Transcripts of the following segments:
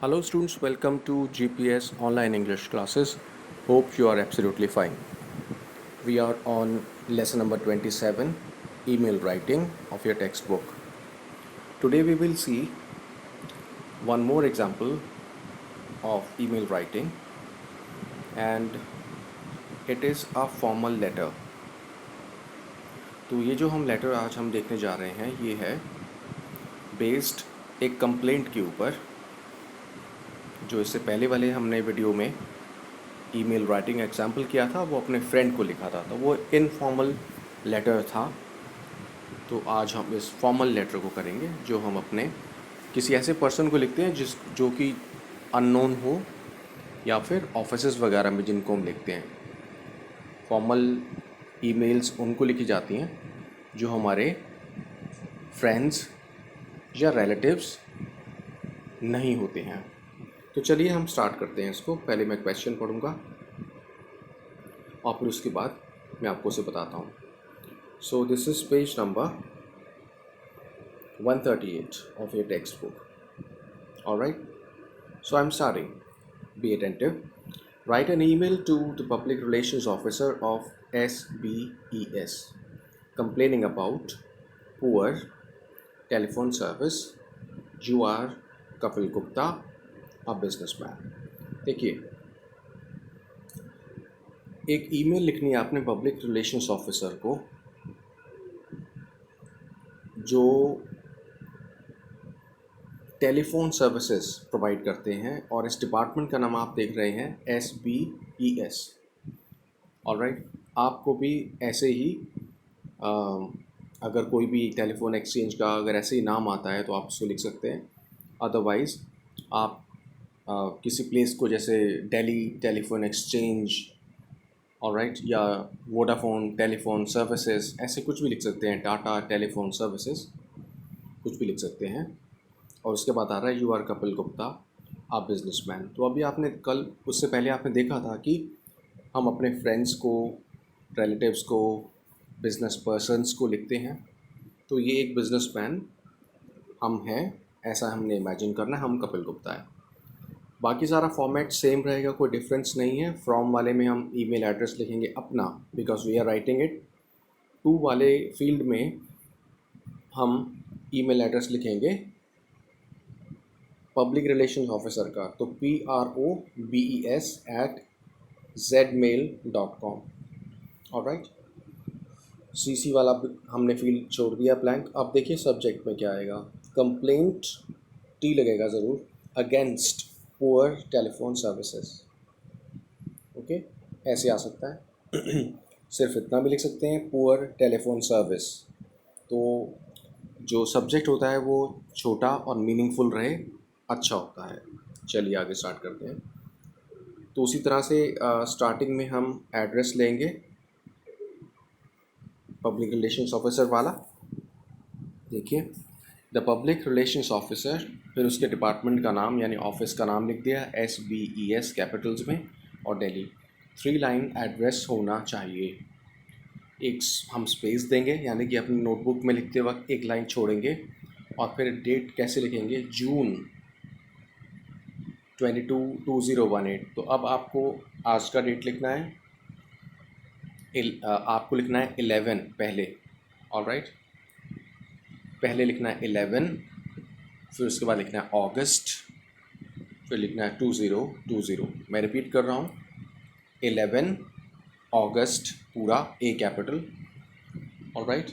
Hello students, welcome to GPS online English classes. Hope you are absolutely fine. We are on lesson number 27, email writing of your textbook. Today we will see one more example of email writing, and it is a formal letter. तो ये जो हम letter आज हम देखने जा रहे हैं ये है बेस्ड एक कंप्लेंट के ऊपर। जो इससे पहले वाले हमने वीडियो में ईमेल राइटिंग एग्जाम्पल किया था वो अपने फ्रेंड को लिखा था, तो वो इनफॉर्मल लेटर था। तो आज हम इस फॉर्मल लेटर को करेंगे जो हम अपने किसी ऐसे पर्सन को लिखते हैं जो कि अननोन हो, या फिर ऑफिसेज वगैरह में जिनको हम लिखते हैं। फॉर्मल ईमेल्स उनको लिखी जाती हैं जो हमारे फ्रेंड्स या रिलेटिव्स नहीं होते हैं। तो चलिए हम स्टार्ट करते हैं इसको। पहले मैं क्वेश्चन पढ़ूंगा और फिर उसके बाद मैं आपको उसे बताता हूँ। So this is page number 138 of your textbook. Alright, so I'm starting. Be attentive. Write an email to the Public Relations Officer of SBES complaining about poor telephone service. You are Kapil Gupta, a businessman. देखिए, एक email लिखनी है आपने public relations officer को जो telephone services provide करते हैं, और इस डिपार्टमेंट का नाम आप देख रहे हैं SBES। ऑलराइट, आपको भी ऐसे ही अ, अगर कोई भी टेलीफोन एक्सचेंज का अगर ऐसे ही नाम आता है तो आप उसको लिख सकते हैं। अदरवाइज़ आप किसी प्लेस को जैसे दिल्ली टेलीफोन एक्सचेंज, ऑलराइट, या वोडाफोन टेलीफोन सर्विसेज, ऐसे कुछ भी लिख सकते हैं। टाटा टेलीफोन सर्विसेज कुछ भी लिख सकते हैं। और उसके बाद आ रहा है you are Kapil Gupta, a businessman. तो अभी आपने कल उससे पहले आपने देखा था कि हम अपने फ्रेंड्स को, रिलेटिव्स को, बिजनेस पर्सनस को लिखते हैं। तो ये एक बिजनेसमैन हम हैं, ऐसा हमने इमेजिन करना है, हम कपिल गुप्ता है। बाकी सारा फॉर्मेट सेम रहेगा, कोई डिफरेंस नहीं है। फ्रॉम वाले में हम ईमेल एड्रेस लिखेंगे अपना, because we are writing it. To वाले फील्ड में हम ईमेल एड्रेस लिखेंगे पब्लिक रिलेशंस ऑफिसर का, तो PROBES@zmail.com। ऑलराइट, CC वाला हमने फील्ड छोड़ दिया ब्लैंक। अब देखिए सब्जेक्ट में क्या आएगा। कंप्लेंट, T लगेगा ज़रूर, against poor telephone services. Okay, ऐसे आ सकता है। सिर्फ इतना भी लिख सकते हैं, पुअर टेलीफोन सर्विस। तो जो सब्जेक्ट होता है वो छोटा और मीनिंगफुल रहे, अच्छा होता है। चलिए आगे स्टार्ट करते हैं। तो उसी तरह से स्टार्टिंग में हम एड्रेस लेंगे पब्लिक रिलेशंस ऑफिसर वाला। देखिए, द पब्लिक रिलेशंस ऑफिसर, फिर उसके डिपार्टमेंट का नाम यानी ऑफिस का नाम लिख दिया SBES कैपिटल्स में, और दिल्ली। 3 लाइन एड्रेस होना चाहिए। एक हम स्पेस देंगे, यानी कि अपनी नोटबुक में लिखते वक्त एक लाइन छोड़ेंगे, और फिर डेट कैसे लिखेंगे, जून 22/2018। तो अब आपको आज का डेट लिखना है, आपको लिखना है 11 पहले। ऑलराइट, पहले लिखना है 11, फिर उसके बाद लिखना है अगस्त, फिर लिखना है 2020। मैं रिपीट कर रहा हूँ, 11 अगस्त पूरा, A कैपिटल, ऑलराइट,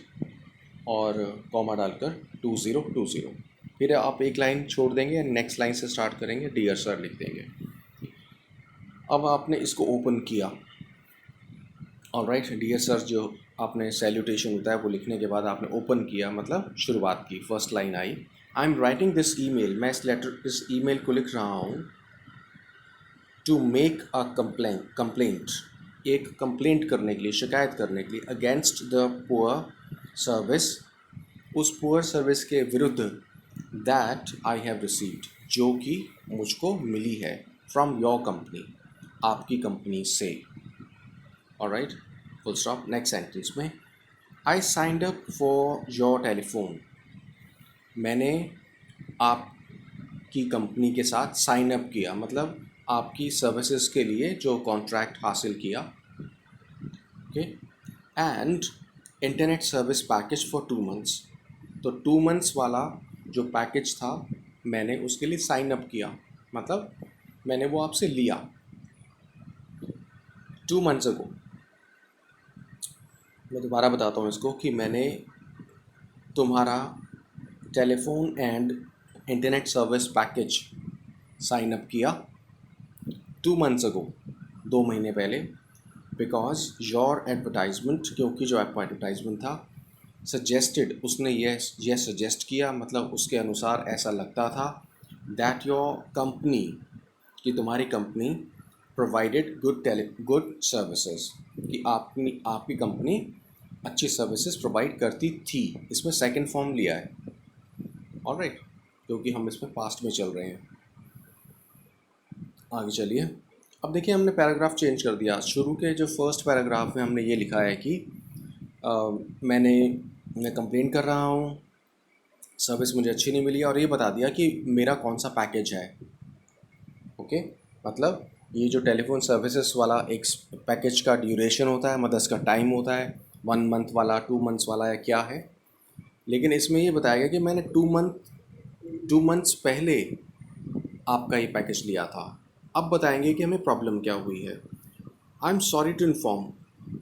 और कॉमा डालकर 2020। फिर आप एक लाइन छोड़ देंगे, नेक्स्ट लाइन से स्टार्ट करेंगे, डियर सर लिख देंगे। अब आपने इसको ओपन किया, ऑलराइट, डियर सर जो आपने सैल्यूटेशन होता है वो लिखने के बाद आपने ओपन किया, मतलब शुरुआत की, first line I, I am writing this email, मैं इस ईमेल को लिख रहा हूँ, टू मेक अ कंप्लेंट, एक कंप्लेंट करने के लिए, शिकायत करने के लिए, अगेंस्ट द पुअर सर्विस, उस पुअर सर्विस के विरुद्ध, दैट आई हैव रिसीव्ड, जो कि मुझको मिली है, फ्रॉम योर कंपनी, आपकी कंपनी से। Alright, full stop. Next sentence में, I signed up for your telephone, मैंने आपकी की कंपनी के साथ साइन अप किया, मतलब आपकी सर्विसेज के लिए जो कॉन्ट्रैक्ट हासिल किया, okay. And internet service package for 2 months, तो 2 मंथ्स वाला जो पैकेज था मैंने उसके लिए साइन अप किया, मतलब मैंने वो आपसे लिया 2 मंथ्स अगो। मैं दोबारा बताता हूँ इसको कि मैंने तुम्हारा telephone and internet service package sign up किया 2 मंथ्स अगो, 2 महीने पहले, बिकॉज योर एडवर्टाइजमेंट, क्योंकि जो आपका एडवर्टाइजमेंट था सजेस्टेड, उसने यह सजेस्ट किया, मतलब उसके अनुसार ऐसा लगता था दैट योर कंपनी, कि तुम्हारी कंपनी प्रोवाइडेड गुड सर्विसेज, कि आपकी कंपनी अच्छी सर्विसेज प्रोवाइड करती थी। इसमें सेकंड फॉर्म लिया है, ऑलराइट, क्योंकि हम इसमें पास्ट में चल रहे हैं। आगे चलिए, अब देखिए हमने पैराग्राफ चेंज कर दिया। शुरू के जो फर्स्ट पैराग्राफ में हमने ये लिखा है कि मैं कंप्लेन कर रहा हूँ, सर्विस मुझे अच्छी नहीं मिली, और ये बता दिया कि मेरा कौन सा पैकेज है, ओके। मतलब ये जो टेलीफोन सर्विसेज वाला एक पैकेज का ड्यूरेशन होता है, मतलब इसका टाइम होता है 1 मंथ वाला, 2 मंथ्स वाला, या क्या है। लेकिन इसमें ये बताया गया कि मैंने 2 मंथ्स पहले आपका ये पैकेज लिया था। अब बताएंगे कि हमें प्रॉब्लम क्या हुई है। I am sorry to inform,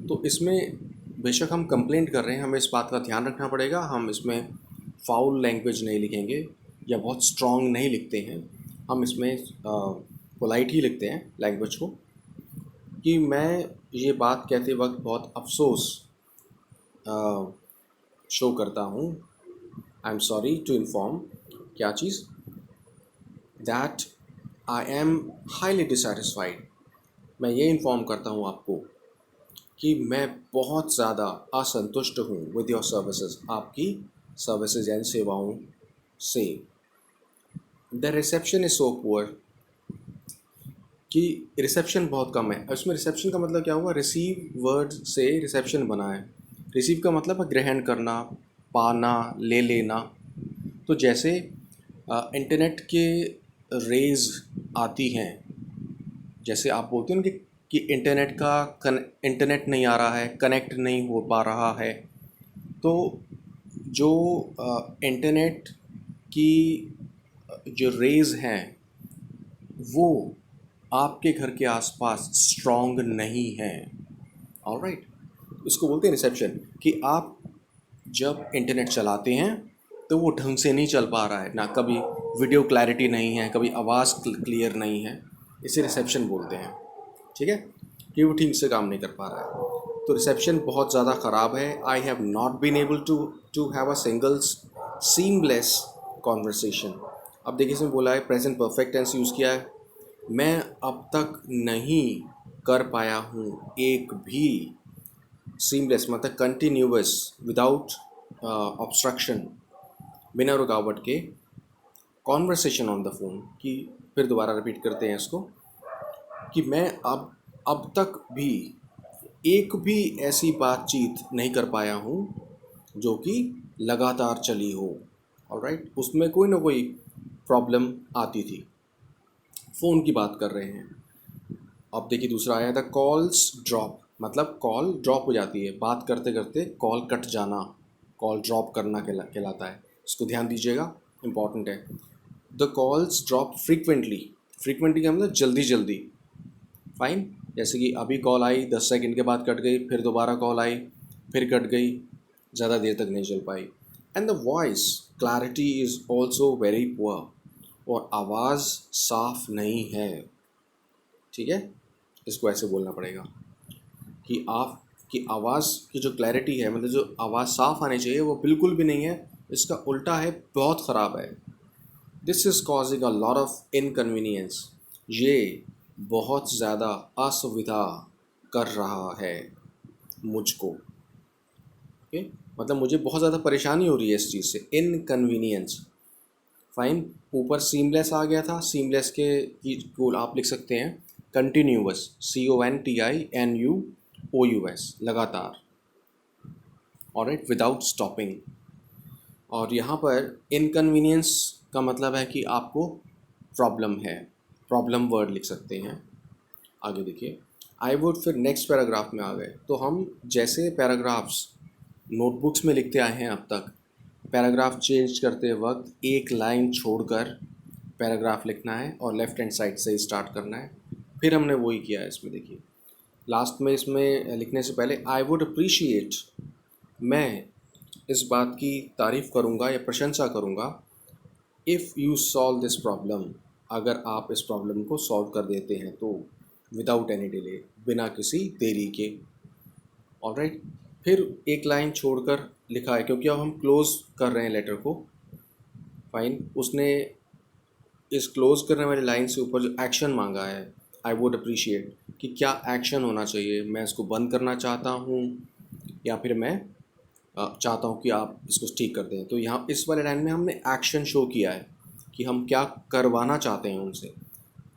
तो इसमें बेशक हम कंप्लेंट कर रहे हैं, हमें इस बात का ध्यान रखना पड़ेगा, हम इसमें फाउल लैंग्वेज नहीं लिखेंगे या बहुत स्ट्रॉन्ग नहीं लिखते हैं, हम इसमें पोलाइट ही लिखते हैं लैंग्वेज को, कि मैं ये बात कहते वक्त बहुत अफसोस शो करता हूँ। I am sorry to inform, क्या चीज़, that I am highly dissatisfied, मैं ये इन्फॉर्म करता हूँ आपको कि मैं बहुत ज़्यादा असंतुष्ट हूँ विद योर सर्विसेज, आपकी सर्विसेज यानी सेवाओं से। The reception is so poor, कि रिसेप्शन बहुत कम है। इसमें रिसेप्शन का मतलब क्या हुआ, रिसीव वर्ड से रिसेप्शन बना है। रिसीव का मतलब है ग्रहण करना, पाना, ले लेना। तो जैसे इंटरनेट के रेज आती हैं, जैसे आप बोलते हैं ना कि इंटरनेट नहीं आ रहा है, कनेक्ट नहीं हो पा रहा है, तो जो इंटरनेट की जो रेज हैं वो आपके घर के आसपास स्ट्रॉन्ग नहीं है, ऑलराइट। इसको बोलते हैं रिसेप्शन, कि आप जब इंटरनेट चलाते हैं तो वो ढंग से नहीं चल पा रहा है, ना कभी वीडियो क्लैरिटी नहीं है, कभी आवाज़ क्लियर नहीं है, इसे रिसेप्शन बोलते हैं, ठीक है, कि वो ठीक से काम नहीं कर पा रहा है। तो रिसेप्शन बहुत ज़्यादा ख़राब है। I have not been able to have a single seamless conversation. अब देखिए इसमें बोला है प्रेजेंट परफेक्ट टेंस यूज़ किया है, मैं अब तक नहीं कर पाया हूँ एक भी सीमलेस, मतलब कंटिन्यूअस, विदाउट ऑब्स्ट्रक्शन, बिना रुकावट के कॉन्वर्सेशन ऑन द फ़ोन, कि फिर दोबारा रिपीट करते हैं इसको, कि मैं अब तक भी एक भी ऐसी बातचीत नहीं कर पाया हूँ जो कि लगातार चली हो, ऑलराइट, उसमें कोई ना कोई प्रॉब्लम आती थी। फ़ोन की बात कर रहे हैं। अब देखिए दूसरा आया था कॉल्स ड्रॉप, मतलब कॉल ड्रॉप हो जाती है, बात करते करते कॉल कट जाना, कॉल ड्रॉप करना कहलाता है। इसको ध्यान दीजिएगा, इम्पॉर्टेंट है। The calls drop frequently, frequently का मतलब जल्दी जल्दी, फाइन। जैसे कि अभी कॉल आई, 10 सेकंड के बाद कट गई, फिर दोबारा कॉल आई, फिर कट गई, ज़्यादा देर तक नहीं चल पाई। And the voice clarity is also very poor, और आवाज़ साफ नहीं है, ठीक है, इसको ऐसे बोलना पड़ेगा कि आपकी आवाज़ की जो क्लैरिटी है, मतलब जो आवाज़ साफ आनी चाहिए वो बिल्कुल भी नहीं है, इसका उल्टा है, बहुत ख़राब है। This is causing a lot of inconvenience, ये बहुत ज़्यादा असुविधा कर रहा है मुझको, ओके, मतलब मुझे बहुत ज़्यादा परेशानी हो रही है इस चीज़ से, इनकन्वीनियंस, फाइन। ऊपर सीमलेस आ गया था, सीमलेस के को आप लिख सकते हैं कंटिन्यूअस, CONTINUOUS, लगातार, ऑलराइट, विदाउट स्टॉपिंग। और यहाँ पर इनकन्वीनियंस का मतलब है कि आपको प्रॉब्लम है, प्रॉब्लम वर्ड लिख सकते हैं। आगे देखिए, आई वुड, फिर नेक्स्ट पैराग्राफ में आ गए। तो हम जैसे पैराग्राफ्स नोटबुक्स में लिखते आए हैं अब तक, पैराग्राफ चेंज करते वक्त एक लाइन छोड़कर पैराग्राफ लिखना है और लेफ़्ट हैंड साइड से स्टार्ट करना है। फिर हमने वही किया है इसमें। देखिए लास्ट में इसमें लिखने से पहले आई वुड अप्रिशिएट, मैं इस बात की तारीफ़ करूँगा या प्रशंसा करूँगा, if you solve this problem, अगर आप इस प्रॉब्लम को सॉल्व कर देते हैं तो, विदाउट एनी डिले, बिना किसी देरी के। ऑलराइट, फिर एक लाइन छोड़कर लिखा है क्योंकि अब हम क्लोज़ कर रहे हैं लेटर को। फाइन, उसने इस क्लोज़ करने वाली लाइन से ऊपर जो एक्शन मांगा है, आई वुड अप्रिशिएट, कि क्या एक्शन होना चाहिए, मैं इसको बंद करना चाहता हूँ या फिर मैं चाहता हूँ कि आप इसको ठीक कर दें। तो यहाँ इस वाले लाइन में हमने एक्शन शो किया है कि हम क्या करवाना चाहते हैं उनसे।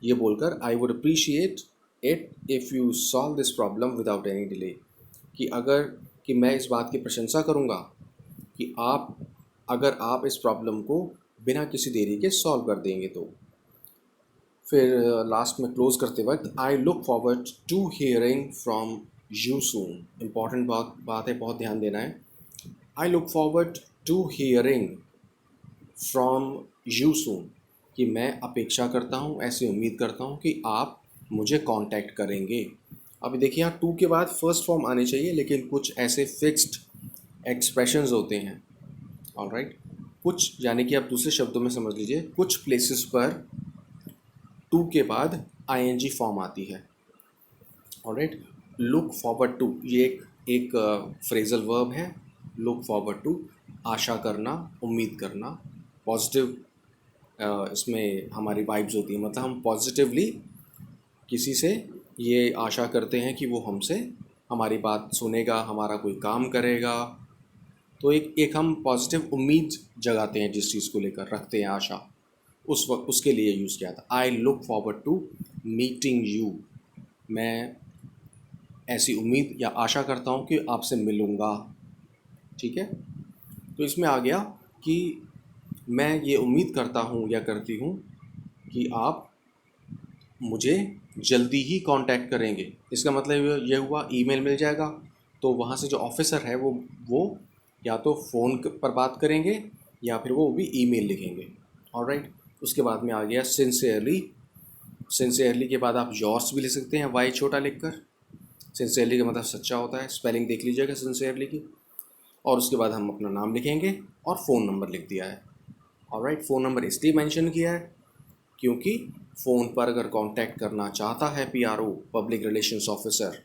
ये बोलकर I would appreciate it if you solve this problem without any delay, कि मैं इस बात की प्रशंसा करूँगा कि अगर आप इस प्रॉब्लम को बिना किसी देरी के सॉल्व कर देंगे तो। फिर लास्ट में क्लोज़ करते वक्त, I look forward to hearing from you soon. Important बात है, बहुत ध्यान देना है। I look forward to hearing from you soon, कि मैं अपेक्षा करता हूँ, ऐसी उम्मीद करता हूँ कि आप मुझे कांटेक्ट करेंगे। अभी देखिए यहाँ टू के बाद फर्स्ट फॉर्म आनी चाहिए, लेकिन कुछ ऐसे फिक्स्ड एक्सप्रेशंस होते हैं। ऑलराइट, कुछ, यानी कि आप दूसरे शब्दों में समझ लीजिए, कुछ प्लेसेस पर टू के बाद आईएनजी फॉर्म आती है। ऑलराइट, लुक फॉरवर्ड टू, ये एक फ्रेजल वर्ब है। लुक फॉरवर्ड टू, आशा करना, उम्मीद करना, पॉजिटिव इसमें हमारी वाइब्स होती है, मतलब हम पॉजिटिवली किसी से ये आशा करते हैं कि वो हमसे हमारी बात सुनेगा, हमारा कोई काम करेगा। तो एक हम पॉजिटिव उम्मीद जगाते हैं, जिस चीज़ को लेकर रखते हैं आशा, उस वक्त उसके लिए यूज़ किया था। I look forward to meeting you, मैं ऐसी उम्मीद या आशा करता हूँ कि आपसे मिलूँगा। ठीक है, तो इसमें आ गया कि मैं ये उम्मीद करता हूँ या करती हूँ कि आप मुझे जल्दी ही कांटेक्ट करेंगे। इसका मतलब ये हुआ ईमेल मिल जाएगा, तो वहाँ से जो ऑफिसर है वो या तो फ़ोन पर बात करेंगे या फिर वो भी ईमेल लिखेंगे। ऑलराइट, उसके बाद में आ गया सिंसियरली। सिंसियरली के बाद आप योर्स भी लिख सकते हैं, वाई छोटा लिखकर। सिंसियरली का मतलब सच्चा होता है, स्पेलिंग देख लीजिएगा सिंसियरली की। और उसके बाद हम अपना नाम लिखेंगे और फ़ोन नंबर लिख दिया है। ऑलराइट, फ़ोन नंबर इसलिए मेंशन किया है क्योंकि फ़ोन पर अगर कांटेक्ट करना चाहता है पीआरओ, पब्लिक रिलेशंस ऑफिसर,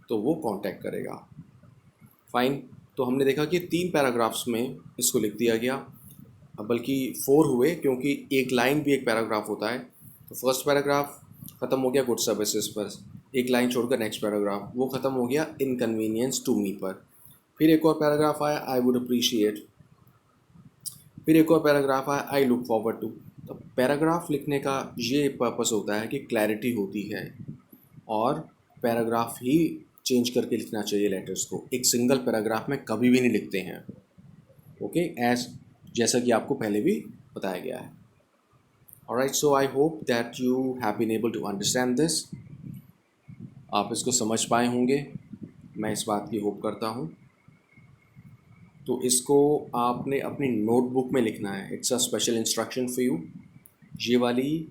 तो वो कांटेक्ट करेगा। फाइन, तो हमने देखा कि 3 पैराग्राफ्स में इसको लिख दिया गया, बल्कि 4 हुए, क्योंकि एक लाइन भी एक पैराग्राफ होता है। तो फर्स्ट पैराग्राफ ख़त्म हो गया गुड सर्विसेज पर, एक लाइन छोड़कर नेक्स्ट पैराग्राफ वो ख़त्म हो गया इनकन्वीनियंस टू मी पर। फिर एक और पैराग्राफ आया, आई वुड अप्रिशिएट। फिर एक और पैराग्राफ आया, आई लुक फॉरवर्ड टू। तो पैराग्राफ लिखने का ये पर्पस होता है कि क्लैरिटी होती है, और पैराग्राफ ही चेंज करके लिखना चाहिए लेटर्स को, एक सिंगल पैराग्राफ में कभी भी नहीं लिखते हैं। ओके, जैसा कि आपको पहले भी बताया गया है। Alright, so I hope that you have been able to understand this. आप इसको समझ पाए होंगे, मैं इस बात की होप करता हूँ। तो इसको आपने अपनी नोटबुक में लिखना है, it's a special instruction for you. ये वाली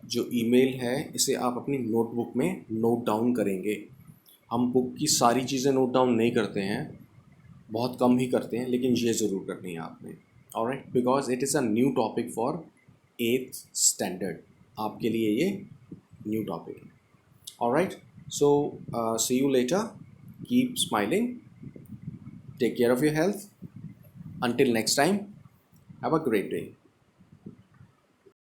जो ईमेल है, इसे आप अपनी नोटबुक में नोट डाउन करेंगे। हम बुक की सारी चीज़ें नोट डाउन नहीं करते हैं, बहुत कम ही करते हैं, लेकिन ये ज़रूर करनी है आपने। Alright, because it is a new topic for 8th standard, आपके लिए ये न्यू टॉपिक है। Alright, so see you later, keep smiling, take care of your health. Until next time, have a great day.